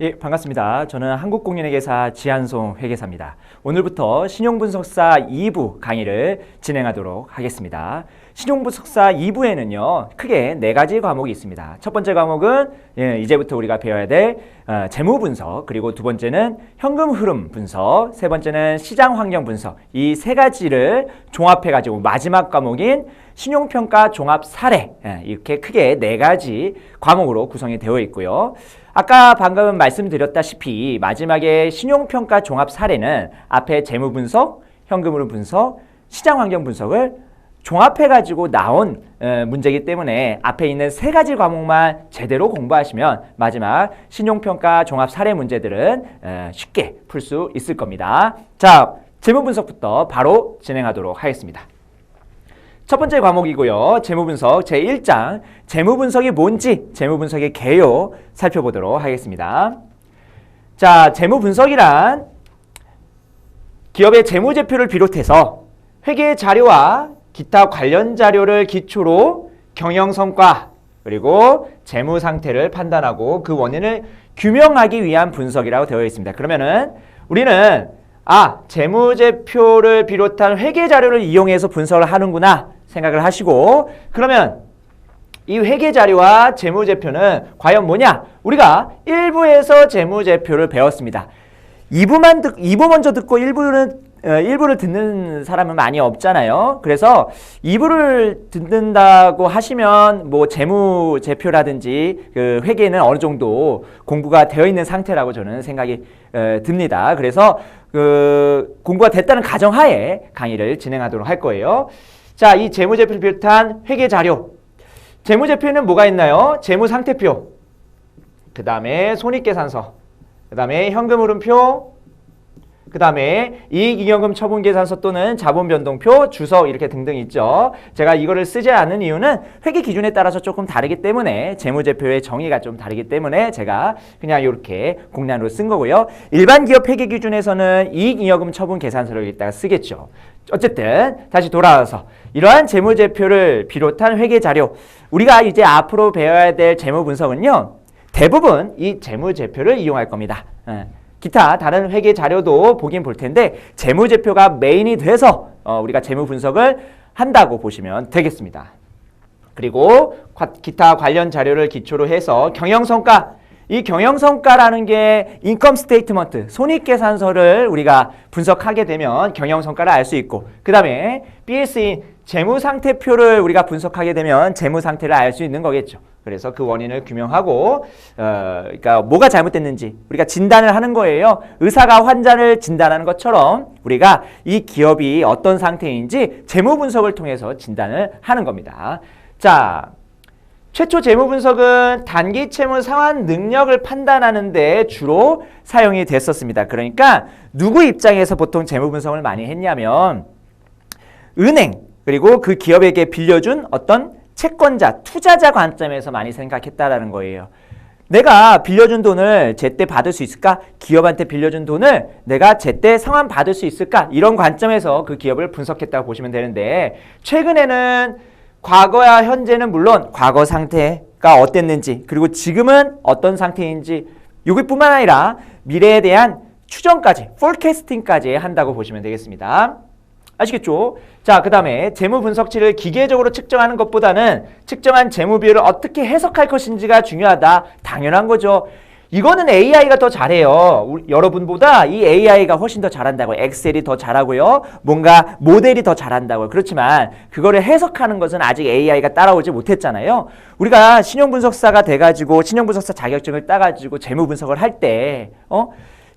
예, 반갑습니다. 저는 한국공인회계사 지한송 회계사입니다. 오늘부터 신용분석사 2부 강의를 진행하도록 하겠습니다. 신용분석사 2부에는요, 크게 4가지 과목이 있습니다. 첫 번째 과목은 이제부터 우리가 배워야 될 재무분석, 그리고 두 번째는 현금 흐름 분석, 세 번째는 시장 환경 분석, 이 3가지를 종합해가지고 마지막 과목인 신용평가 종합 사례, 이렇게 크게 4가지 과목으로 구성이 되어 있고요. 아까 방금 말씀드렸다시피 마지막에 신용평가 종합 사례는 앞에 재무분석, 현금흐름 분석, 시장환경 분석을 종합해가지고 나온 문제이기 때문에 앞에 있는 3가지 과목만 제대로 공부하시면 마지막 신용평가 종합 사례 문제들은 쉽게 풀 수 있을 겁니다. 자, 재무분석부터 바로 진행하도록 하겠습니다. 첫 번째 과목이고요. 재무분석 제1장 재무분석이 뭔지 재무분석의 개요 살펴보도록 하겠습니다. 자, 재무분석이란 기업의 재무제표를 비롯해서 회계 자료와 기타 관련 자료를 기초로 경영성과 그리고 재무상태를 판단하고 그 원인을 규명하기 위한 분석이라고 되어 있습니다. 그러면은 우리는 재무제표를 비롯한 회계 자료를 이용해서 분석을 하는구나 생각을 하시고, 그러면 이 회계자료와 재무제표는 과연 뭐냐? 우리가 1부에서 재무제표를 배웠습니다. 2부 먼저 듣고 1부를 듣는 사람은 많이 없잖아요. 그래서 2부를 듣는다고 하시면 뭐 재무제표라든지 그 회계는 어느 정도 공부가 되어 있는 상태라고 저는 생각이 듭니다. 그래서 그 공부가 됐다는 가정하에 강의를 진행하도록 할 거예요. 자, 이 재무제표를 비롯한 회계자료. 재무제표에는 뭐가 있나요? 재무상태표, 그 다음에 손익계산서, 그 다음에 현금흐름표, 그 다음에 이익잉여금 처분계산서 또는 자본변동표, 주석 이렇게 등등 있죠. 제가 이거를 쓰지 않는 이유는 회계 기준에 따라서 조금 다르기 때문에 재무제표의 정의가 좀 다르기 때문에 제가 그냥 이렇게 공란으로 쓴 거고요. 일반 기업 회계 기준에서는 이익잉여금 처분계산서를 이따가 쓰겠죠. 어쨌든 다시 돌아와서 이러한 재무제표를 비롯한 회계자료, 우리가 이제 앞으로 배워야 될 재무분석은요, 대부분 이 재무제표를 이용할 겁니다. 기타 다른 회계자료도 보긴 볼 텐데 재무제표가 메인이 돼서 우리가 재무분석을 한다고 보시면 되겠습니다. 그리고 기타 관련 자료를 기초로 해서 경영성과, 이 경영성과라는 게 인컴 스테이트먼트, 손익계산서를 우리가 분석하게 되면 경영성과를 알 수 있고, 그 다음에 BS인 재무상태표를 우리가 분석하게 되면 재무상태를 알 수 있는 거겠죠. 그래서 그 원인을 규명하고 그러니까 뭐가 잘못됐는지 우리가 진단을 하는 거예요. 의사가 환자를 진단하는 것처럼 우리가 이 기업이 어떤 상태인지 재무분석을 통해서 진단을 하는 겁니다. 자, 최초 재무분석은 단기 채무 상환 능력을 판단하는 데 주로 사용이 됐었습니다. 그러니까 누구 입장에서 보통 재무분석을 많이 했냐면 은행, 그리고 그 기업에게 빌려준 어떤 채권자, 투자자 관점에서 많이 생각했다라는 거예요. 내가 빌려준 돈을 제때 받을 수 있을까? 기업한테 빌려준 돈을 내가 제때 상환 받을 수 있을까? 이런 관점에서 그 기업을 분석했다고 보시면 되는데, 최근에는 과거와 현재는 물론 과거 상태가 어땠는지, 그리고 지금은 어떤 상태인지, 여기뿐만 아니라 미래에 대한 추정까지, 포캐스팅까지 한다고 보시면 되겠습니다. 아시겠죠? 자, 그 다음에 재무 분석치를 기계적으로 측정하는 것보다는 측정한 재무 비율을 어떻게 해석할 것인지가 중요하다. 당연한 거죠. 이거는 AI가 더 잘해요. 여러분보다 이 AI가 훨씬 더 잘한다고요. 엑셀이 더 잘하고요. 뭔가 모델이 더 잘한다고요. 그렇지만 그거를 해석하는 것은 아직 AI가 따라오지 못했잖아요. 우리가 신용분석사가 돼가지고 신용분석사 자격증을 따가지고 재무 분석을 할 때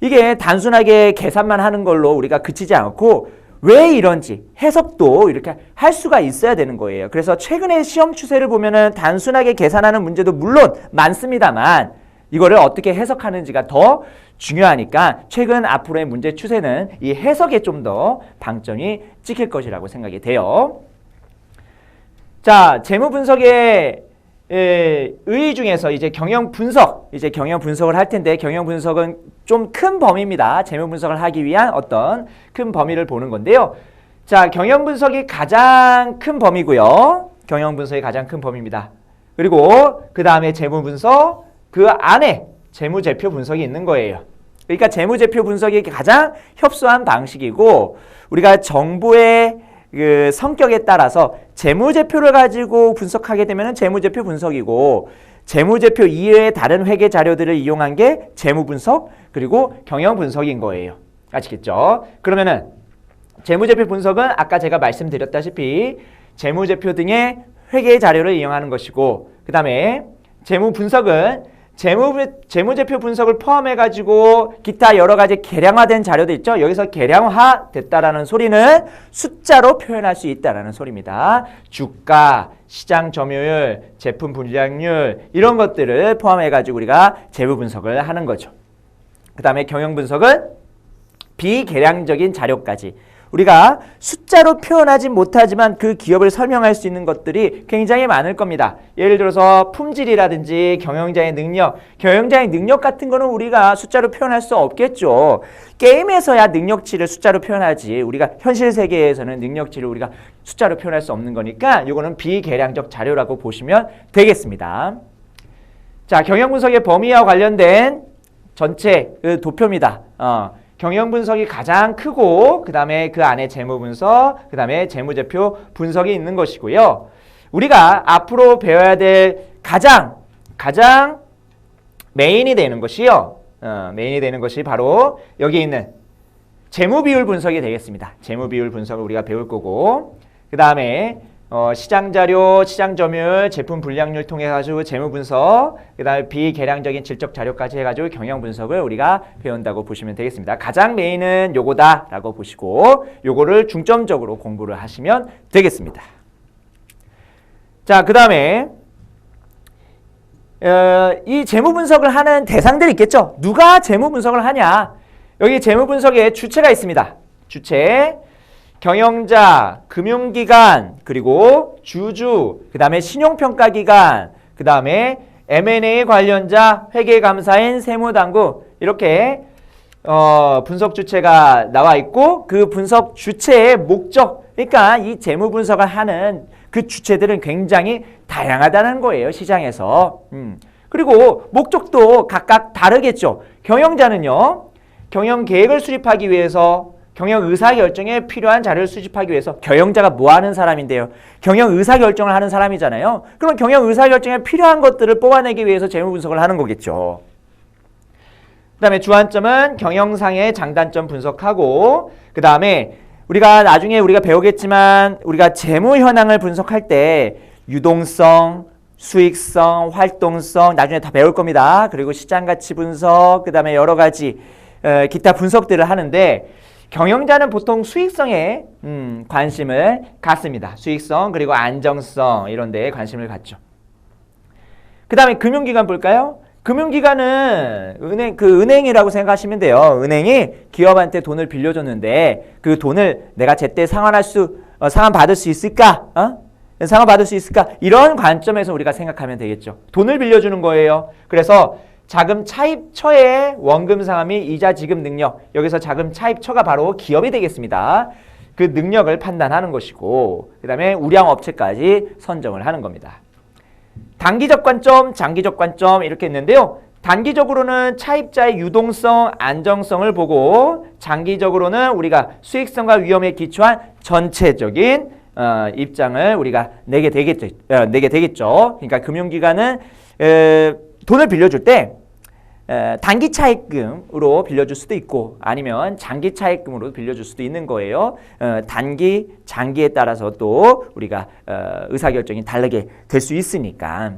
이게 단순하게 계산만 하는 걸로 우리가 그치지 않고 왜 이런지 해석도 이렇게 할 수가 있어야 되는 거예요. 그래서 최근에 시험 추세를 보면은 단순하게 계산하는 문제도 물론 많습니다만 이거를 어떻게 해석하는지가 더 중요하니까 최근 앞으로의 문제 추세는 이 해석에 좀 더 방점이 찍힐 것이라고 생각이 돼요. 자, 재무 분석의 의 중에서 이제 경영 분석을 할 텐데, 경영 분석은 좀 큰 범위입니다. 재무 분석을 하기 위한 어떤 큰 범위를 보는 건데요. 자, 경영 분석이 가장 큰 범위고요. 경영 분석이 가장 큰 범위입니다. 그리고 그 다음에 재무 분석, 그 안에 재무제표 분석이 있는 거예요. 그러니까 재무제표 분석이 가장 협소한 방식이고 우리가 정보의 그 성격에 따라서 재무제표를 가지고 분석하게 되면 재무제표 분석이고 재무제표 이외의 다른 회계 자료들을 이용한 게 재무분석 그리고 경영분석인 거예요. 아시겠죠? 그러면은 재무제표 분석은 아까 제가 말씀드렸다시피 재무제표 등의 회계 자료를 이용하는 것이고 그 다음에 재무분석은 재무제표 분석을 포함해가지고 기타 여러 가지 계량화된 자료도 있죠. 여기서 계량화됐다라는 소리는 숫자로 표현할 수 있다라는 소리입니다. 주가, 시장 점유율, 제품 분량률 이런 것들을 포함해가지고 우리가 재무 분석을 하는 거죠. 그 다음에 경영 분석은 비계량적인 자료까지 우리가 숫자로 표현하지 못하지만 그 기업을 설명할 수 있는 것들이 굉장히 많을 겁니다. 예를 들어서 품질이라든지 경영자의 능력 같은 거는 우리가 숫자로 표현할 수 없겠죠. 게임에서야 능력치를 숫자로 표현하지 우리가 현실 세계에서는 능력치를 우리가 숫자로 표현할 수 없는 거니까 이거는 비계량적 자료라고 보시면 되겠습니다. 자, 경영분석의 범위와 관련된 전체 그 도표입니다. 경영분석이 가장 크고 그 다음에 그 안에 재무분석, 그 다음에 재무제표 분석이 있는 것이고요. 우리가 앞으로 배워야 될 가장 메인이 되는 것이요. 메인이 되는 것이 바로 여기 있는 재무비율 분석이 되겠습니다. 재무비율 분석을 우리가 배울 거고 그 다음에 시장자료, 시장점유율, 제품 분량률 통해 가지고 재무분석, 그 다음에 비계량적인 질적 자료까지 해가지고 경영분석을 우리가 배운다고 보시면 되겠습니다. 가장 메인은 요거다라고 보시고 요거를 중점적으로 공부를 하시면 되겠습니다. 자, 그 다음에 이 재무분석을 하는 대상들이 있겠죠. 누가 재무분석을 하냐? 여기 재무분석에 주체가 있습니다. 주체. 경영자, 금융기관, 그리고 주주, 그 다음에 신용평가기관, 그 다음에 M&A 관련자, 회계감사인, 세무당국 이렇게 분석 주체가 나와 있고 그 분석 주체의 목적, 그러니까 이 재무분석을 하는 그 주체들은 굉장히 다양하다는 거예요. 시장에서. 그리고 목적도 각각 다르겠죠. 경영자는요. 경영계획을 수립하기 위해서 경영 의사결정에 필요한 자료를 수집하기 위해서 경영자가 뭐 하는 사람인데요? 경영 의사결정을 하는 사람이잖아요. 그럼 경영 의사결정에 필요한 것들을 뽑아내기 위해서 재무분석을 하는 거겠죠. 그 다음에 주안점은 경영상의 장단점 분석하고 그 다음에 우리가 나중에 우리가 배우겠지만 우리가 재무 현황을 분석할 때 유동성, 수익성, 활동성 나중에 다 배울 겁니다. 그리고 시장가치 분석, 그 다음에 여러 가지 기타 분석들을 하는데 경영자는 보통 수익성에 관심을 갖습니다. 수익성 그리고 안정성 이런 데에 관심을 갖죠. 그 다음에 금융기관 볼까요? 금융기관은 은행이라고 생각하시면 돼요. 은행이 기업한테 돈을 빌려줬는데 그 돈을 내가 제때 상환받을 수 있을까? 상환받을 수 있을까? 이런 관점에서 우리가 생각하면 되겠죠. 돈을 빌려주는 거예요. 그래서 자금 차입처의 원금 상환 및 이자 지급 능력, 여기서 자금 차입처가 바로 기업이 되겠습니다. 그 능력을 판단하는 것이고 그 다음에 우량 업체까지 선정을 하는 겁니다. 단기적 관점, 장기적 관점 이렇게 있는데요. 단기적으로는 차입자의 유동성, 안정성을 보고 장기적으로는 우리가 수익성과 위험에 기초한 전체적인 입장을 우리가 내게 되겠죠. 그러니까 금융기관은 돈을 빌려줄 때 단기 차입금으로 빌려줄 수도 있고 아니면 장기 차입금으로 빌려줄 수도 있는 거예요. 단기, 장기에 따라서 또 우리가 의사결정이 다르게 될 수 있으니까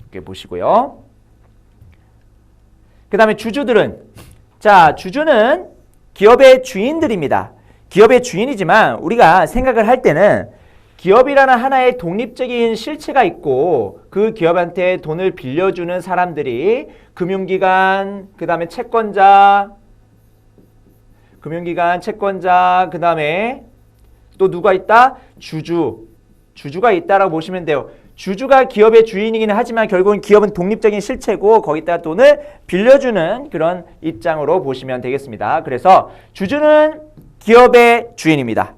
이렇게 보시고요. 그 다음에 주주들은 주주는 기업의 주인들입니다. 기업의 주인이지만 우리가 생각을 할 때는 기업이라는 하나의 독립적인 실체가 있고 그 기업한테 돈을 빌려주는 사람들이 금융기관, 그 다음에 채권자, 그 다음에 또 누가 있다? 주주가 있다라고 보시면 돼요. 주주가 기업의 주인이긴 하지만 결국은 기업은 독립적인 실체고 거기다 돈을 빌려주는 그런 입장으로 보시면 되겠습니다. 그래서 주주는 기업의 주인입니다.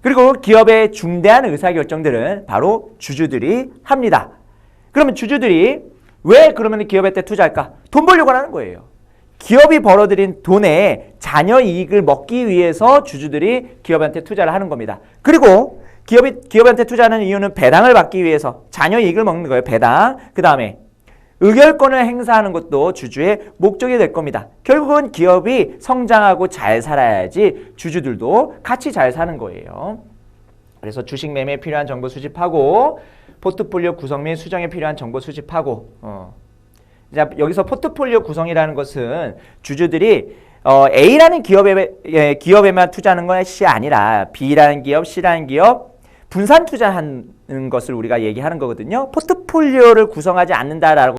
그리고 기업의 중대한 의사결정들은 바로 주주들이 합니다. 그러면 주주들이 왜 그러면 기업한테 투자할까? 돈 벌려고 하는 거예요. 기업이 벌어들인 돈에 자녀 이익을 먹기 위해서 주주들이 기업한테 투자를 하는 겁니다. 그리고 기업한테 투자하는 이유는 배당을 받기 위해서 자녀 이익을 먹는 거예요. 배당. 그 다음에 의결권을 행사하는 것도 주주의 목적이 될 겁니다. 결국은 기업이 성장하고 잘 살아야지 주주들도 같이 잘 사는 거예요. 그래서 주식 매매에 필요한 정보 수집하고 포트폴리오 구성 및 수정에 필요한 정보 수집하고 자, 여기서 포트폴리오 구성이라는 것은 주주들이 A라는 기업에만 투자하는 것이 아니라 B라는 기업, C라는 기업 분산 투자하는 것을 우리가 얘기하는 거거든요. 포트폴리오를 구성하지 않는다라고